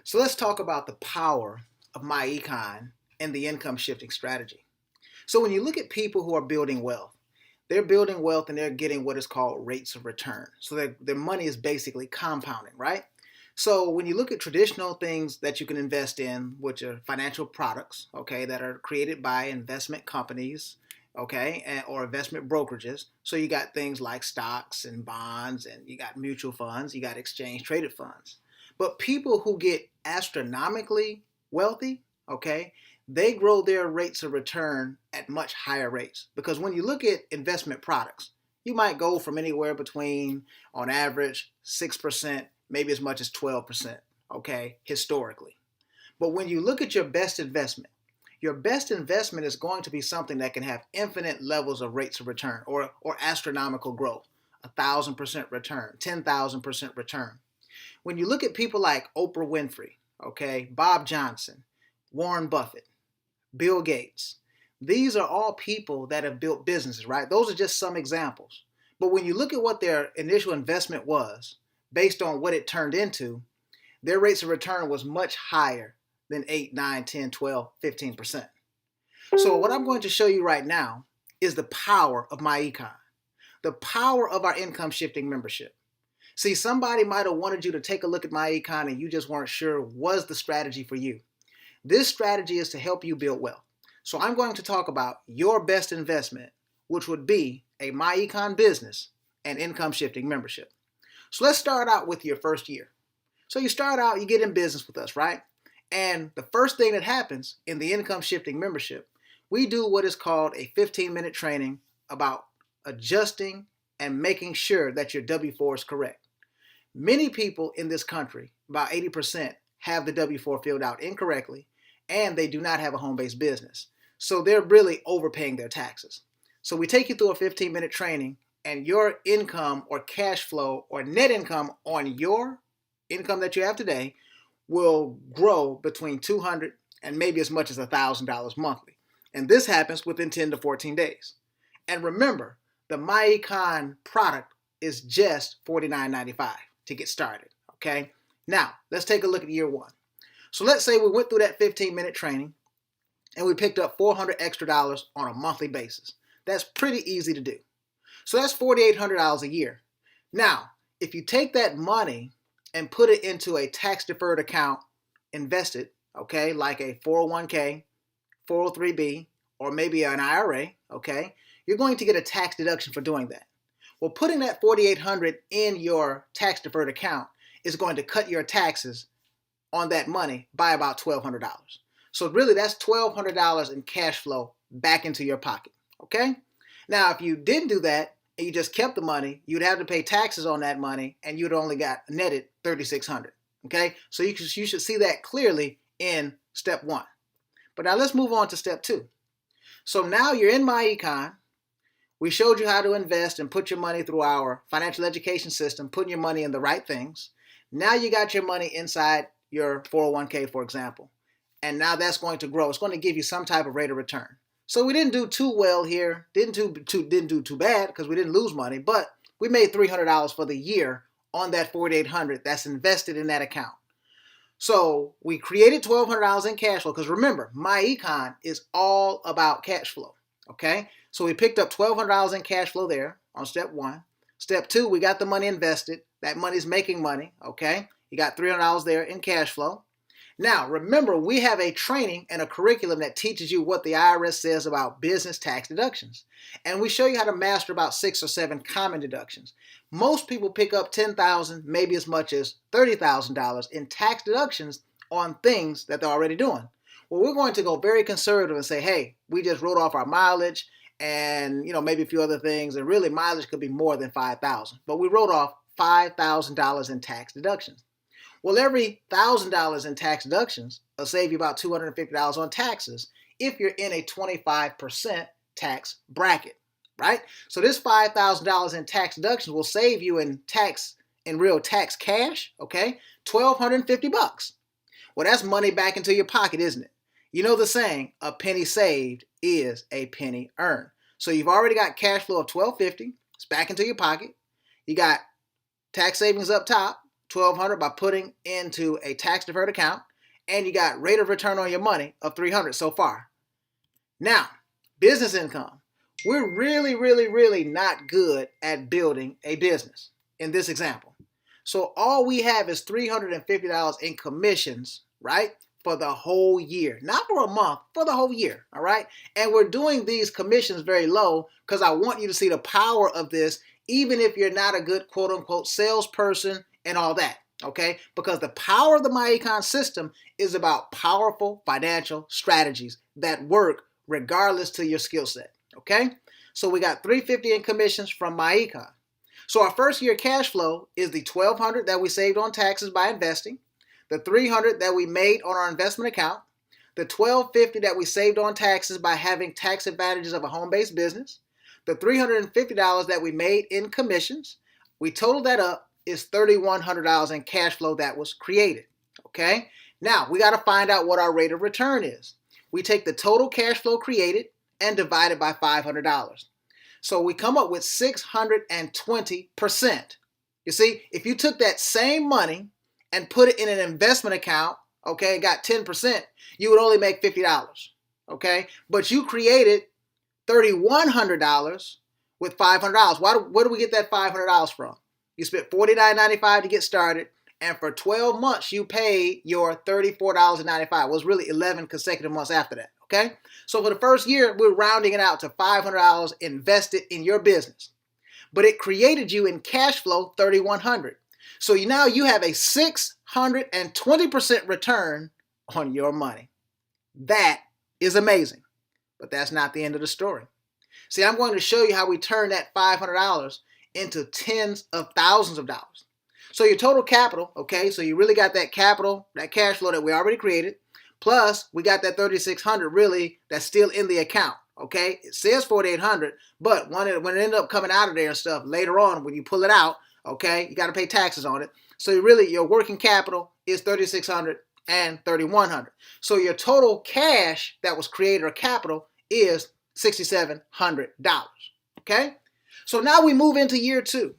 So let's talk about the power of Myecon and the income shifting strategy. So when you look at people who are building wealth, they're building wealth and they're getting what is called rates of return. So their money is basically compounding, right? So when you look at traditional things that you can invest in, which are financial products, okay, that are created by investment companies, okay, or investment brokerages. So you got things like stocks and bonds, and you got mutual funds, you got exchange traded funds. But people who get astronomically wealthy, okay, they grow their rates of return at much higher rates. Because when you look at investment products, you might go from anywhere between, on average, 6%, maybe as much as 12%, okay, historically. But when you look at your best investment is going to be something that can have infinite levels of rates of return or astronomical growth, 1,000% return, 10,000% return. When you look at people like Oprah Winfrey, okay, Bob Johnson, Warren Buffett, Bill Gates, these are all people that have built businesses, right? Those are just some examples. But when you look at what their initial investment was, based on what it turned into, their rates of return was much higher than 8, 9, 10, 12, 15%. So what I'm going to show you right now is the power of Myecon, the power of our income shifting membership. See, somebody might have wanted you to take a look at Myecon and you just weren't sure was the strategy for you. This strategy is to help you build wealth. So I'm going to talk about your best investment, which would be a Myecon business and income shifting membership. So let's start out with your first year. So you start out, you get in business with us, right? And the first thing that happens in the income shifting membership, we do what is called a 15-minute training about adjusting and making sure that your W-4 is correct. Many people in this country, about 80%, have the W-4 filled out incorrectly, and they do not have a home-based business. So they're really overpaying their taxes. So we take you through a 15-minute training, and your income or cash flow or net income on your income that you have today will grow between $200 and maybe as much as $1,000 monthly. And this happens within 10 to 14 days. And remember, the Myecon product is just $49.95 to get started, okay? Now, let's take a look at year one. So let's say we went through that 15-minute training and we picked up $400 extra on a monthly basis. That's pretty easy to do. So that's $4,800 a year. Now, if you take that money and put it into a tax-deferred account, invested, okay, like a 401k, 403b, or maybe an IRA, okay, you're going to get a tax deduction for doing that. Well, putting that $4,800 in your tax-deferred account is going to cut your taxes on that money by about $1,200. So really, that's $1,200 in cash flow back into your pocket, okay? Now, if you didn't do that and you just kept the money, you'd have to pay taxes on that money, and you'd only got netted $3,600, okay? So you should see that clearly in step one. But now let's move on to step two. So now you're in Myecon. We showed you how to invest and put your money through our financial education system, putting your money in the right things. Now you got your money inside your 401k, for example. And now that's going to grow. It's going to give you some type of rate of return. So we didn't do too well here. Didn't do too bad because we didn't lose money, but we made $300 for the year on that $4,800 that's invested in that account. So we created $1,200 in cash flow because remember, Myecon is all about cash flow, okay? So we picked up $1,200 in cash flow there on step one. Step two, we got the money invested. That money's making money, okay? You got $300 there in cash flow. Now, remember, we have a training and a curriculum that teaches you what the IRS says about business tax deductions. And we show you how to master about 6 or 7 common deductions. Most people pick up $10,000, maybe as much as $30,000 in tax deductions on things that they're already doing. Well, we're going to go very conservative and say, hey, we just wrote off our mileage and, maybe a few other things. And really, mileage could be more than $5,000. But we wrote off $5,000 in tax deductions. Well, every $1,000 in tax deductions will save you about $250 on taxes if you're in a 25% tax bracket, right? So this $5,000 in tax deductions will save you in real tax cash, okay? $1,250. Well, that's money back into your pocket, isn't it? You know the saying, a penny saved is a penny earned. So you've already got cash flow of $1,250. It's back into your pocket. You got tax savings up top, $1,200 by putting into a tax deferred account, and you got rate of return on your money of $300 so far. Now, business income. We're really not good at building a business in this example. So all we have is $350 in commissions, right? For the whole year. Not for a month, for the whole year, all right? And we're doing these commissions very low because I want you to see the power of this, even if you're not a good quote-unquote salesperson and all that, okay? Because the power of the Myecon system is about powerful financial strategies that work regardless to your skill set, okay? So we got $350 in commissions from Myecon. So our first year cash flow is the $1,200 that we saved on taxes by investing, the $300 that we made on our investment account, the $1,250 that we saved on taxes by having tax advantages of a home-based business, the $350 that we made in commissions. We totaled that up, is $3,100 in cash flow that was created, okay? Now, we got to find out what our rate of return is. We take the total cash flow created and divide it by $500. So we come up with 620%. You see, if you took that same money and put it in an investment account, okay, got 10%, you would only make $50, okay? But you created $3,100 with $500. Where do we get that $500 from? You spent $49.95 to get started, and for 12 months, you paid your $34.95. Well, it was really 11 consecutive months after that, okay? So for the first year, we're rounding it out to $500 invested in your business. But it created you in cash flow $3,100. So now you have a 620% return on your money. That is amazing. But that's not the end of the story. See, I'm going to show you how we turn that $500 into tens of thousands of dollars. So your total capital, okay, so you really got that capital, that cash flow that we already created, plus we got that $3,600 really that's still in the account, okay? It says $4,800, but when it ended up coming out of there and stuff, later on when you pull it out, okay, you got to pay taxes on it. So your working capital is $3,600 and $3,100. So your total cash that was created or capital is $6,700, okay? So now we move into year 2.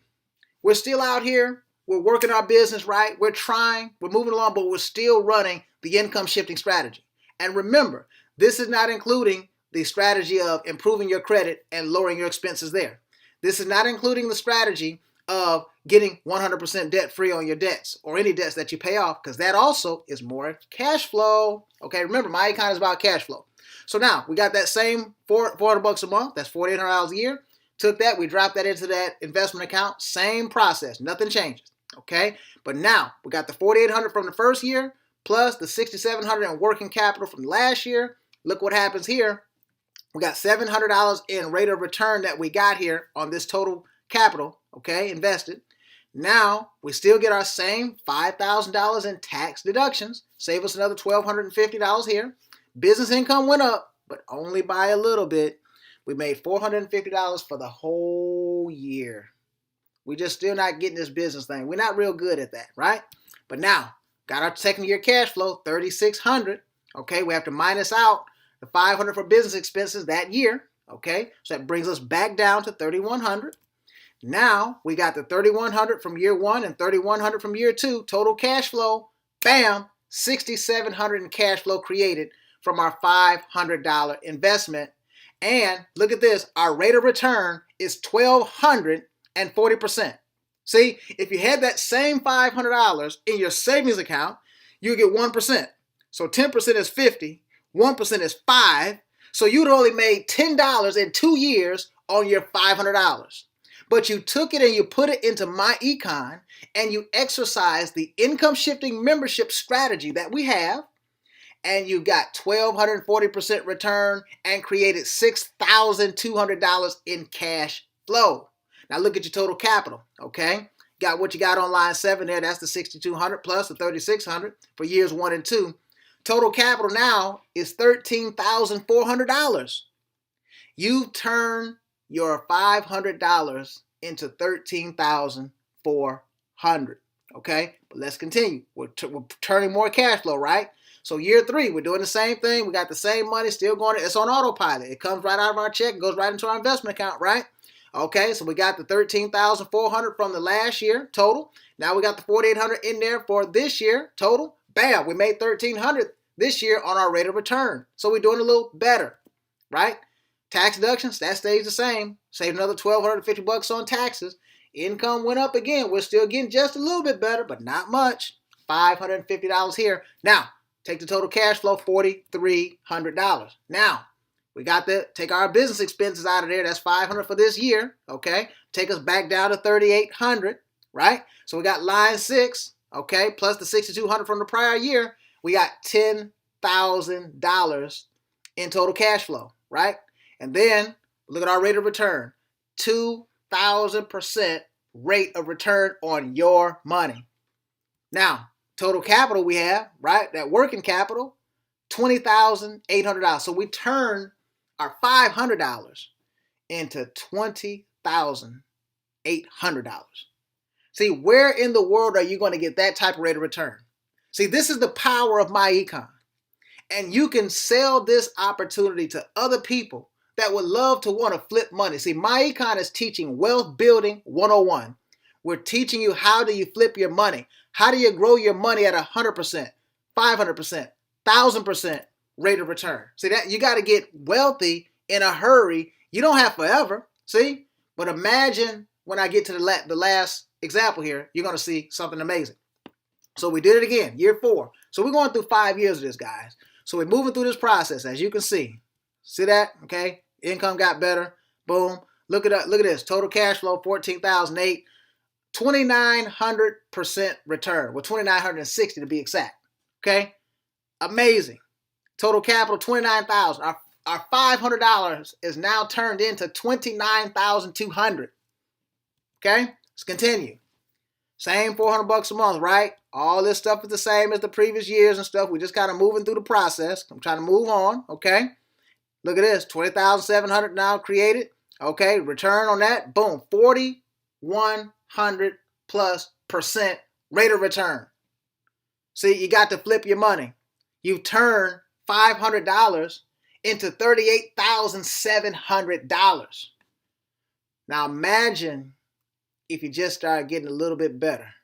We're still out here. We're working our business, right? We're trying. We're moving along, but we're still running the income shifting strategy. And remember, this is not including the strategy of improving your credit and lowering your expenses there. This is not including the strategy of getting 100% debt free on your debts or any debts that you pay off, because that also is more cash flow. Okay, remember, Myecon is about cash flow. So now we got that same $400 a month. That's $4,800 a year. Took that, we dropped that into that investment account. Same process, nothing changes. Okay, but now we got the $4,800 from the first year plus the $6,700 in working capital from last year. Look what happens here. We got $700 in rate of return that we got here on this total capital, okay, invested. Now we still get our same $5,000 in tax deductions. Save us another $1,250 here. Business income went up, but only by a little bit. We made $450 for the whole year. We just still not getting this business thing. We're not real good at that, right? But now, got our second year cash flow, $3,600. Okay, we have to minus out the $500 for business expenses that year. Okay, so that brings us back down to $3,100. Now, we got the $3,100 from year 1 and $3,100 from year 2. Total cash flow, bam, $6,700 in cash flow created from our $500 investment. And look at this, our rate of return is 1,240%. See, if you had that same $500 in your savings account, you get 1%. So 10% is 50, 1% is 5. So you'd only made $10 in 2 years on your $500. But you took it and you put it into Myecon and you exercised the income shifting membership strategy that we have, and you got 1,240% return and created $6,200 in cash flow. Now look at your total capital, okay? Got what you got on line 7 there. That's the $6,200 plus the $3,600 for years 1 and 2. Total capital now is $13,400. You turn your $500 into $13,400, okay? But let's continue. We're turning more cash flow, right? So year 3, we're doing the same thing. We got the same money still going. It's on autopilot. It comes right out of our check and goes right into our investment account, right? Okay, so we got the $13,400 from the last year total. Now we got the 4,800 in there for this year total. Bam, we made 1,300 this year on our rate of return. So we're doing a little better, right? Tax deductions, that stays the same. Saved another $1,250 on taxes. Income went up again. We're still getting just a little bit better, but not much. $550 here. Now, take the total cash flow, $4,300. Now, we got to take our business expenses out of there. That's $500 for this year, okay? Take us back down to $3,800, right? So we got line 6, okay, plus the $6,200 from the prior year. We got $10,000 in total cash flow, right? And then look at our rate of return, 2,000% rate of return on your money. Now, total capital we have, right? That working capital, $20,800. So we turn our $500 into $20,800. See, where in the world are you going to get that type of rate of return? See, this is the power of Myecon. And you can sell this opportunity to other people that would love to want to flip money. See, Myecon is teaching Wealth Building 101. We're teaching you how do you flip your money. How do you grow your money at 100%, 500%, 1,000% rate of return? See, that you got to get wealthy in a hurry. You don't have forever, see? But imagine when I get to the last example here, you're going to see something amazing. So we did it again, year 4. So we're going through 5 years of this, guys. So we're moving through this process, as you can see. See that? Okay. Income got better. Boom. Look at this. Total cash flow, $14,008. 2,900% return. Well, 2,960 to be exact. Okay. Amazing. Total capital, $29,000. Our $500 is now turned into $29,200. Okay. Let's continue. Same $400 a month, right? All this stuff is the same as the previous years and stuff. We're just kind of moving through the process. I'm trying to move on, okay? Look at this, $20,700 now created. Okay, return on that, boom, 4,100 plus % rate of return. See, you got to flip your money. You turn $500 into $38,700. Now imagine if you just start getting a little bit better.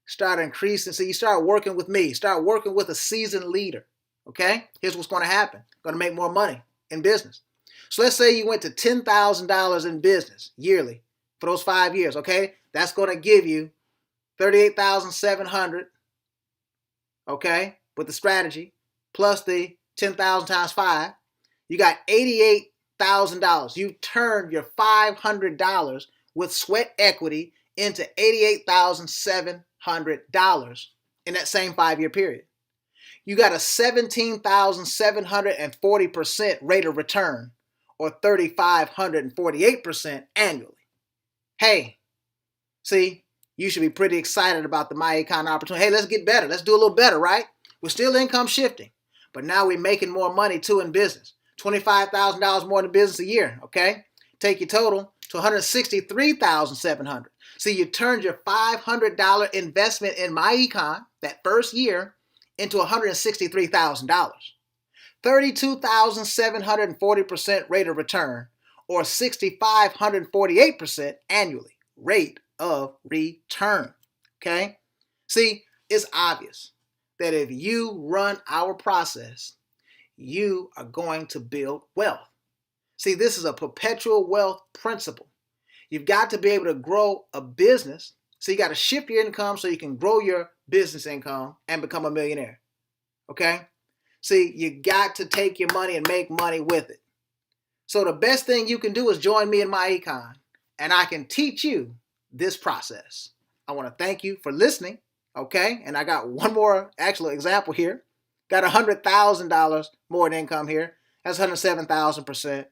Start increasing. So you start working with me. Start working with a seasoned leader. Okay? Here's what's going to happen. Going to make more money in business. So let's say you went to $10,000 in business yearly for those 5 years. Okay? That's going to give you $38,700. Okay? With the strategy plus the 10,000 times 5. You got $88,000. You turned your $500 with sweat equity into $88,700 in that same 5-year period. You got a 17,740% rate of return, or 3,548% annually. Hey, see, you should be pretty excited about the Myecon opportunity. Hey, let's get better. Let's do a little better, right? We're still income shifting, but now we're making more money too in business. $25,000 more in business a year, okay? Take your total to $163,700. See, you turned your $500 investment in Myecon that first year into $163,000. 32,740% rate of return, or 6,548% annually rate of return. Okay? See, it's obvious that if you run our process, you are going to build wealth. See, this is a perpetual wealth principle. You've got to be able to grow a business. So you got to shift your income so you can grow your business income and become a millionaire. Okay? See, you got to take your money and make money with it. So the best thing you can do is join me in Myecon, and I can teach you this process. I want to thank you for listening. Okay? And I got one more actual example here. Got $100,000 more in income here. That's 107,000%.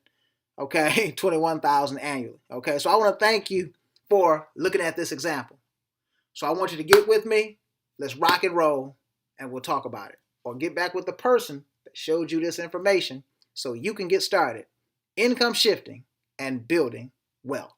Okay, 21,000 annually. Okay, so I want to thank you for looking at this example. So I want you to get with me. Let's rock and roll, and we'll talk about it. Or get back with the person that showed you this information so you can get started income shifting and building wealth.